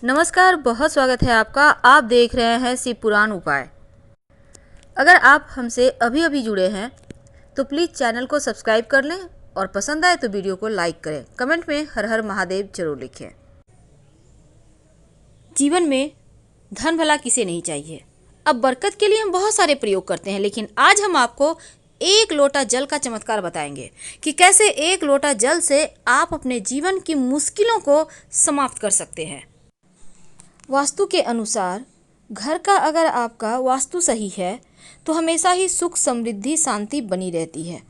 नमस्कार, बहुत स्वागत है आपका। आप देख रहे हैं शिव पुराण उपाय। अगर आप हमसे अभी अभी जुड़े हैं तो प्लीज़ चैनल को सब्सक्राइब कर लें और पसंद आए तो वीडियो को लाइक करें। कमेंट में हर हर महादेव जरूर लिखें। जीवन में धन भला किसे नहीं चाहिए। अब बरकत के लिए हम बहुत सारे प्रयोग करते हैं, लेकिन आज हम आपको एक लोटा जल का चमत्कार बताएंगे कि कैसे एक लोटा जल से आप अपने जीवन की मुश्किलों को समाप्त कर सकते हैं। वास्तु के अनुसार घर का अगर आपका वास्तु सही है तो हमेशा ही सुख समृद्धि शांति बनी रहती है।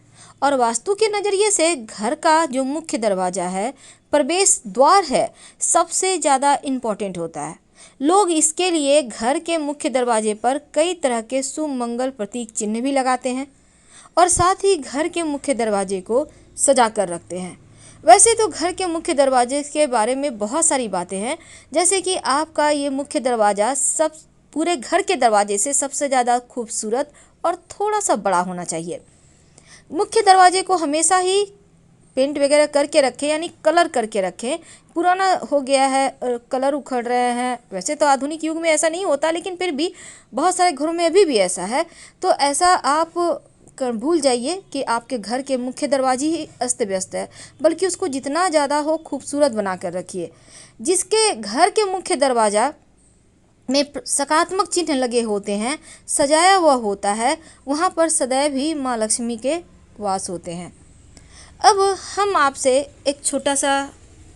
और वास्तु के नज़रिए से घर का जो मुख्य दरवाज़ा है, प्रवेश द्वार है, सबसे ज़्यादा इम्पोर्टेंट होता है। लोग इसके लिए घर के मुख्य दरवाजे पर कई तरह के शुभ मंगल प्रतीक चिन्ह भी लगाते हैं और साथ ही घर के मुख्य दरवाजे को सजा कर रखते हैं। वैसे तो घर के मुख्य दरवाजे के बारे में बहुत सारी बातें हैं, जैसे कि आपका ये मुख्य दरवाज़ा सब पूरे घर के दरवाजे से सबसे ज़्यादा खूबसूरत और थोड़ा सा बड़ा होना चाहिए। मुख्य दरवाजे को हमेशा ही पेंट वगैरह करके रखें, यानी कलर करके रखें। पुराना हो गया है, कलर उखड़ रहे हैं। वैसे तो आधुनिक युग में ऐसा नहीं होता, लेकिन फिर भी बहुत सारे घरों में अभी भी ऐसा है। तो ऐसा आप भूल जाइए कि आपके घर के मुख्य दरवाजे ही अस्त व्यस्त है, बल्कि उसको जितना ज़्यादा हो खूबसूरत बना कर रखिए। जिसके घर के मुख्य दरवाज़ा में सकारात्मक चिन्ह लगे होते हैं, सजाया हुआ होता है, वहाँ पर सदैव ही माँ लक्ष्मी के वास होते हैं। अब हम आपसे एक छोटा सा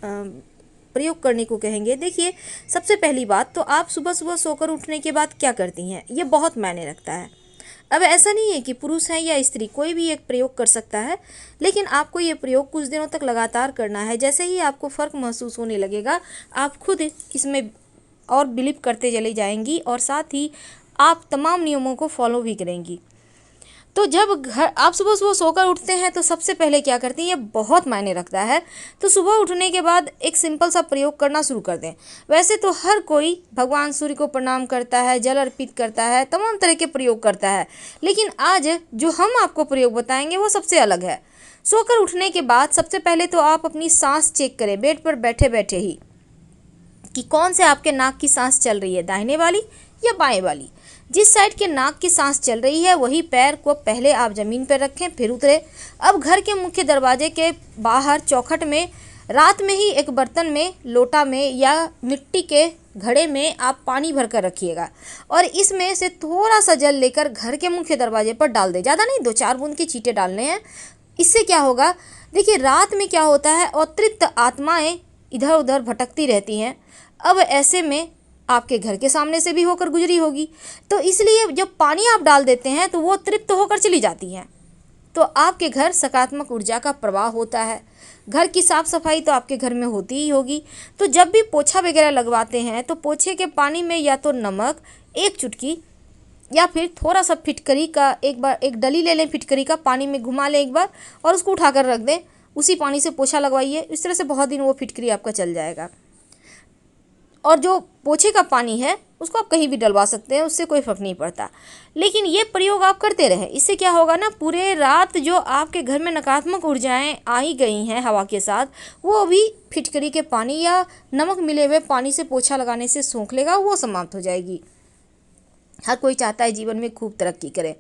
प्रयोग करने को कहेंगे। देखिए, सबसे पहली बात तो आप सुबह सुबह सोकर उठने के बाद क्या करती हैं, ये बहुत मायने रखता है। अब ऐसा नहीं है कि पुरुष है या स्त्री, कोई भी एक प्रयोग कर सकता है, लेकिन आपको ये प्रयोग कुछ दिनों तक लगातार करना है। जैसे ही आपको फ़र्क महसूस होने लगेगा, आप खुद इसमें और बिलीव करते चली जाएंगी और साथ ही आप तमाम नियमों को फॉलो भी करेंगी। तो जब घर आप सुबह सुबह सोकर उठते हैं तो सबसे पहले क्या करती हैं, ये बहुत मायने रखता है। तो सुबह उठने के बाद एक सिंपल सा प्रयोग करना शुरू कर दें। वैसे तो हर कोई भगवान सूर्य को प्रणाम करता है, जल अर्पित करता है, तमाम तरह के प्रयोग करता है, लेकिन आज जो हम आपको प्रयोग बताएंगे वो सबसे अलग है। सोकर उठने के बाद सबसे पहले तो आप अपनी सांस चेक करें, बेड पर बैठे बैठे ही, कि कौन से आपके नाक की सांस चल रही है, दाहिने वाली या बाएं वाली। जिस साइड के नाक की सांस चल रही है वही पैर को पहले आप ज़मीन पर रखें, फिर उतरे। अब घर के मुख्य दरवाजे के बाहर चौखट में रात में ही एक बर्तन में, लोटा में या मिट्टी के घड़े में आप पानी भर कर रखिएगा और इसमें से थोड़ा सा जल लेकर घर के मुख्य दरवाजे पर डाल दें। ज़्यादा नहीं, 2-4 बूंद की छींटे डालने हैं। इससे क्या होगा, देखिए रात में क्या होता है, अतृप्त आत्माएं इधर उधर भटकती रहती हैं। अब ऐसे में आपके घर के सामने से भी होकर गुजरी होगी, तो इसलिए जब पानी आप डाल देते हैं तो वो तृप्त होकर चली जाती हैं, तो आपके घर सकारात्मक ऊर्जा का प्रवाह होता है। घर की साफ़ सफाई तो आपके घर में होती ही होगी। तो जब भी पोछा वगैरह लगवाते हैं तो पोछे के पानी में या तो नमक 1 चुटकी या फिर थोड़ा सा फिटकरी का, एक डली ले लें, फिटकरी का पानी में घुमा लें एक बार और उसको उठाकर रख दें। उसी पानी से पोछा लगवाइए। इस तरह से बहुत दिन वो फिटकरी आपका चल जाएगा। और जो पोछे का पानी है उसको आप कहीं भी डलवा सकते हैं, उससे कोई फ़र्क नहीं पड़ता। लेकिन ये प्रयोग आप करते रहें। इससे क्या होगा ना, पूरे रात जो आपके घर में नकारात्मक ऊर्जाएं आई गई हैं हवा के साथ, वो भी फिटकरी के पानी या नमक मिले हुए पानी से पोछा लगाने से सूख लेगा, वो समाप्त हो जाएगी। हर कोई चाहता है जीवन में खूब तरक्की करे।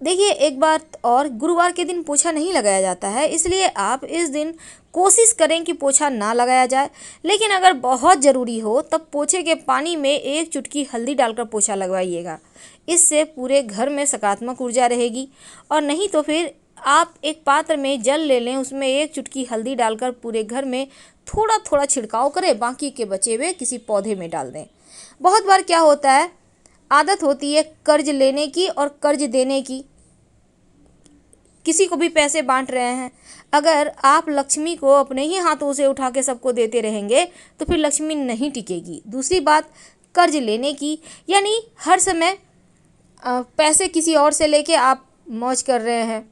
देखिए, एक बात और, गुरुवार के दिन पोछा नहीं लगाया जाता है, इसलिए आप इस दिन कोशिश करें कि पोछा ना लगाया जाए। लेकिन अगर बहुत ज़रूरी हो तब पोछे के पानी में 1 चुटकी हल्दी डालकर पोछा लगवाइएगा। इससे पूरे घर में सकारात्मक ऊर्जा रहेगी। और नहीं तो फिर आप एक पात्र में जल ले लें, उसमें 1 चुटकी हल्दी डालकर पूरे घर में थोड़ा थोड़ा छिड़काव करें, बाकी के बचे हुए किसी पौधे में डाल दें। बहुत बार क्या होता है, आदत होती है कर्ज लेने की और कर्ज देने की। किसी को भी पैसे बांट रहे हैं, अगर आप लक्ष्मी को अपने ही हाथों से उठा के सबको देते रहेंगे तो फिर लक्ष्मी नहीं टिकेगी। दूसरी बात, कर्ज लेने की, यानी हर समय पैसे किसी और से लेके आप मौज कर रहे हैं,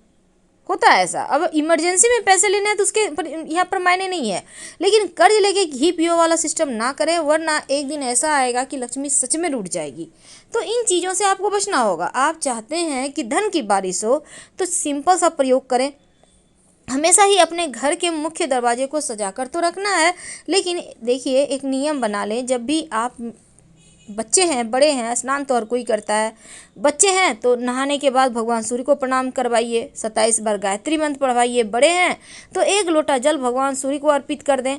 होता है ऐसा। अब इमरजेंसी में पैसे लेने हैं तो उसके यहाँ पर मायने नहीं है, लेकिन कर्ज लेके घी पियो वाला सिस्टम ना करें, वरना एक दिन ऐसा आएगा कि लक्ष्मी सच में लूट जाएगी। तो इन चीज़ों से आपको बचना होगा। आप चाहते हैं कि धन की बारिश हो तो सिंपल सा प्रयोग करें। हमेशा ही अपने घर के मुख्य दरवाजे को सजाकर तो रखना है, लेकिन देखिए एक नियम बना लें। जब भी आप बच्चे हैं, बड़े हैं, स्नान तो हर कोई करता है। बच्चे हैं तो नहाने के बाद भगवान सूर्य को प्रणाम करवाइए, 27 बार गायत्री मंत्र पढ़वाइए। बड़े हैं तो 1 लोटा जल भगवान सूर्य को अर्पित कर दें।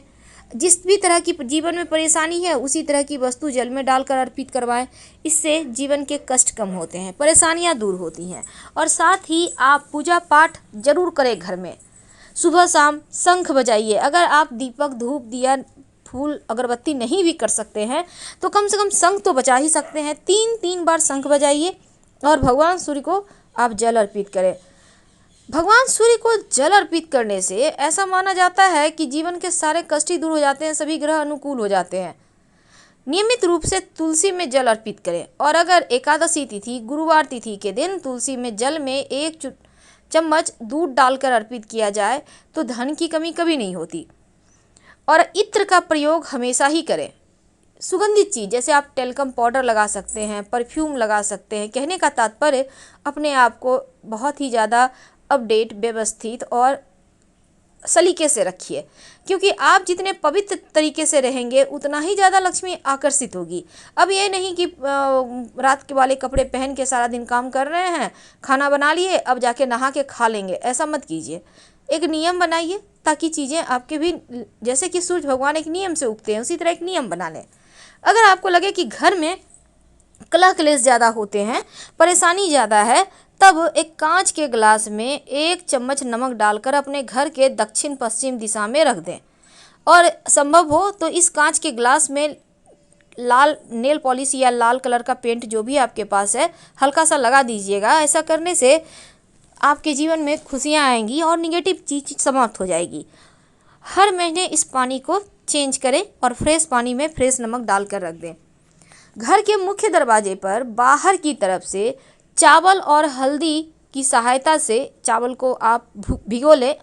जिस भी तरह की जीवन में परेशानी है उसी तरह की वस्तु जल में डालकर अर्पित करवाएं। इससे जीवन के कष्ट कम होते हैं, परेशानियां दूर होती हैं। और साथ ही आप पूजा पाठ जरूर करें घर में। सुबह शाम शंख बजाइए। अगर आप दीपक, धूप, दिया, फूल, अगरबत्ती नहीं भी कर सकते हैं तो कम से कम शंख तो बजा ही सकते हैं। 3 बार शंख बजाइए और भगवान सूर्य को आप जल अर्पित करें। भगवान सूर्य को जल अर्पित करने से ऐसा माना जाता है कि जीवन के सारे कष्ट ही दूर हो जाते हैं, सभी ग्रह अनुकूल हो जाते हैं। नियमित रूप से तुलसी में जल अर्पित करें। और अगर एकादशी तिथि, गुरुवार तिथि के दिन तुलसी में जल में 1 चम्मच दूध डालकर अर्पित किया जाए तो धन की कमी कभी नहीं होती। और इत्र का प्रयोग हमेशा ही करें। सुगंधित चीज़ जैसे आप टेल्कम पाउडर लगा सकते हैं, परफ्यूम लगा सकते हैं। कहने का तात्पर्य अपने आप को बहुत ही ज़्यादा अपडेट, व्यवस्थित और सलीके से रखिए, क्योंकि आप जितने पवित्र तरीके से रहेंगे उतना ही ज़्यादा लक्ष्मी आकर्षित होगी। अब ये नहीं कि रात के वाले कपड़े पहन के सारा दिन काम कर रहे हैं, खाना बना लिए, अब जाके नहा के खा लेंगे, ऐसा मत कीजिए। एक नियम बनाइए ताकि चीज़ें आपके भी, जैसे कि सूर्य भगवान एक नियम से उगते हैं उसी तरह एक नियम बना लें। अगर आपको लगे कि घर में कलह क्लेश ज़्यादा होते हैं, परेशानी ज़्यादा है, तब एक कांच के गिलास में 1 चम्मच नमक डालकर अपने घर के दक्षिण पश्चिम दिशा में रख दें। और संभव हो तो इस कांच के गिलास में लाल नेल पॉलिश या लाल कलर का पेंट जो भी आपके पास है हल्का सा लगा दीजिएगा। ऐसा करने से आपके जीवन में खुशियाँ आएंगी और निगेटिव चीज़ समाप्त हो जाएगी। हर महीने इस पानी को चेंज करें और फ्रेश पानी में फ्रेश नमक डालकर रख दें। घर के मुख्य दरवाजे पर बाहर की तरफ से चावल और हल्दी की सहायता से चावल को आप भिगो लें,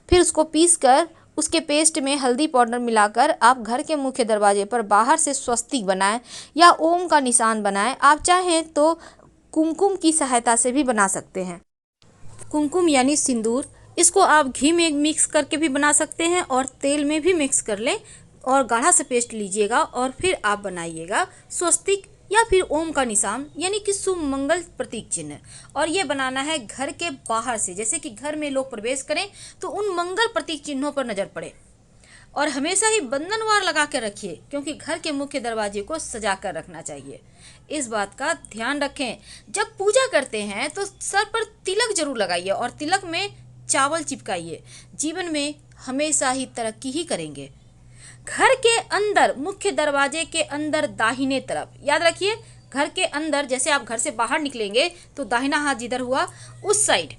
फिर उसको पीसकर उसके पेस्ट में हल्दी पाउडर मिलाकर आप घर के मुख्य दरवाजे पर बाहर से स्वस्तिक बनाएं या ओम का निशान बनाएं। आप चाहें तो कुमकुम की सहायता से भी बना सकते हैं। कुमकुम यानी सिंदूर, इसको आप घी में मिक्स करके भी बना सकते हैं और तेल में भी मिक्स कर लें और गाढ़ा सा पेस्ट लीजिएगा और फिर आप बनाइएगा स्वस्तिक या फिर ओम का निशान यानी कि शुभ मंगल प्रतीक चिन्ह। और ये बनाना है घर के बाहर से, जैसे कि घर में लोग प्रवेश करें तो उन मंगल प्रतीक चिन्हों पर नजर पड़े। और हमेशा ही बंधनवार लगा कर रखिए, क्योंकि घर के मुख्य दरवाजे को सजा कर रखना चाहिए। इस बात का ध्यान रखें। जब पूजा करते हैं तो सर पर तिलक जरूर लगाइए और तिलक में चावल चिपकाइए। जीवन में हमेशा ही तरक्की ही करेंगे। घर के अंदर, मुख्य दरवाजे के अंदर दाहिने तरफ, याद रखिए घर के अंदर, जैसे आप घर से बाहर निकलेंगे तो दाहिना हाथ जिधर हुआ उस साइड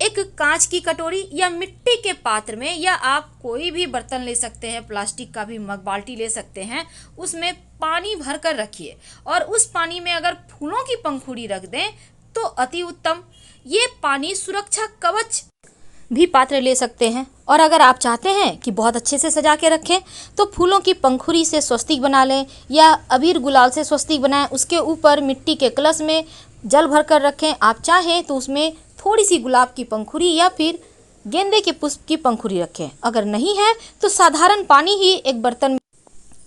एक कांच की कटोरी या मिट्टी के पात्र में, या आप कोई भी बर्तन ले सकते हैं, प्लास्टिक का भी मग, बाल्टी ले सकते हैं, उसमें पानी भर कर रखिए और उस पानी में अगर फूलों की पंखुड़ी रख दें तो अति उत्तम। ये पानी सुरक्षा कवच भी पात्र ले सकते हैं। और अगर आप चाहते हैं कि बहुत अच्छे से सजा के रखें तो फूलों की पंखुड़ी से स्वस्तिक बना लें या अबीर गुलाल से स्वस्तिक बनाएं। उसके ऊपर मिट्टी के कलश में जल भर कर रखें। आप चाहें तो उसमें थोड़ी सी गुलाब की पंखुड़ी या फिर गेंदे के पुष्प की पंखुड़ी रखें। अगर नहीं है तो साधारण पानी ही एक बर्तन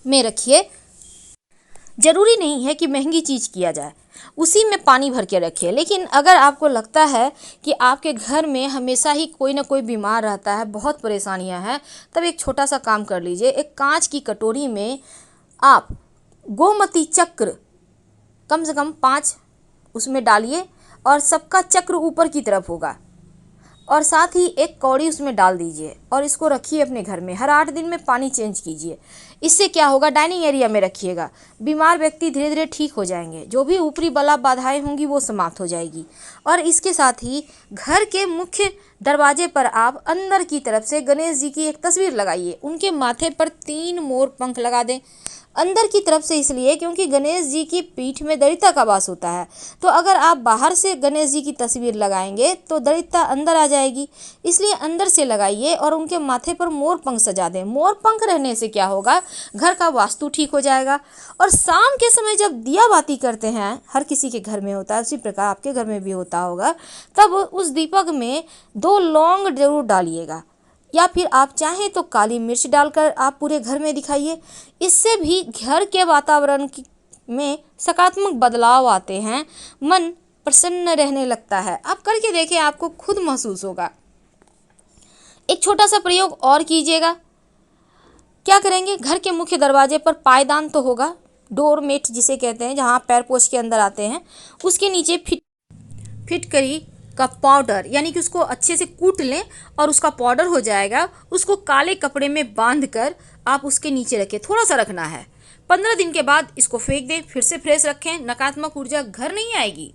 में रखिए। जरूरी नहीं है कि महंगी चीज़ किया जाए, उसी में पानी भर के रखिए। लेकिन अगर आपको लगता है कि आपके घर में हमेशा ही कोई ना कोई बीमार रहता है, बहुत परेशानियां हैं, तब एक छोटा सा काम कर लीजिए। एक कांच की कटोरी में आप गोमती चक्र कम से कम 5 उसमें डालिए और सबका चक्र ऊपर की तरफ होगा, और साथ ही एक कौड़ी उसमें डाल दीजिए और इसको रखिए अपने घर में। हर 8 दिन में पानी चेंज कीजिए। इससे क्या होगा, डाइनिंग एरिया में रखिएगा। बीमार व्यक्ति धीरे धीरे ठीक हो जाएंगे, जो भी ऊपरी बला बाधाएं होंगी वो समाप्त हो जाएगी। और इसके साथ ही घर के मुख्य दरवाजे पर आप अंदर की तरफ से गणेश जी की एक तस्वीर लगाइए। उनके माथे पर 3 मोर पंख लगा दें। अंदर की तरफ से इसलिए क्योंकि गणेश जी की पीठ में दरिद्रता का वास होता है। तो अगर आप बाहर से गणेश जी की तस्वीर लगाएंगे तो दरिद्रता अंदर आ जाएगी, इसलिए अंदर से लगाइए और उनके माथे पर मोर पंख सजा दें। मोर पंख रहने से क्या होगा, घर का वास्तु ठीक हो जाएगा। और शाम के समय जब दिया बाती करते हैं, हर किसी के घर में होता है, उसी प्रकार आपके घर में भी होता होगा, तब उस दीपक में 2 लौंग जरूर डालिएगा, या फिर आप चाहें तो काली मिर्च डालकर आप पूरे घर में दिखाइए। इससे भी घर के वातावरण में सकारात्मक बदलाव आते हैं, मन प्रसन्न रहने लगता है। आप करके देखें, आपको खुद महसूस होगा। एक छोटा सा प्रयोग और कीजिएगा। क्या करेंगे, घर के मुख्य दरवाजे पर पायदान तो होगा, डोरमेट जिसे कहते हैं, जहाँ पैर पोछ के अंदर आते हैं, उसके नीचे फिटकरी का पाउडर, यानी कि उसको अच्छे से कूट लें और उसका पाउडर हो जाएगा, उसको काले कपड़े में बांध कर आप उसके नीचे रखें। थोड़ा सा रखना है। 15 दिन के बाद इसको फेंक दें, फिर से फ्रेश रखें। नकारात्मक ऊर्जा घर नहीं आएगी।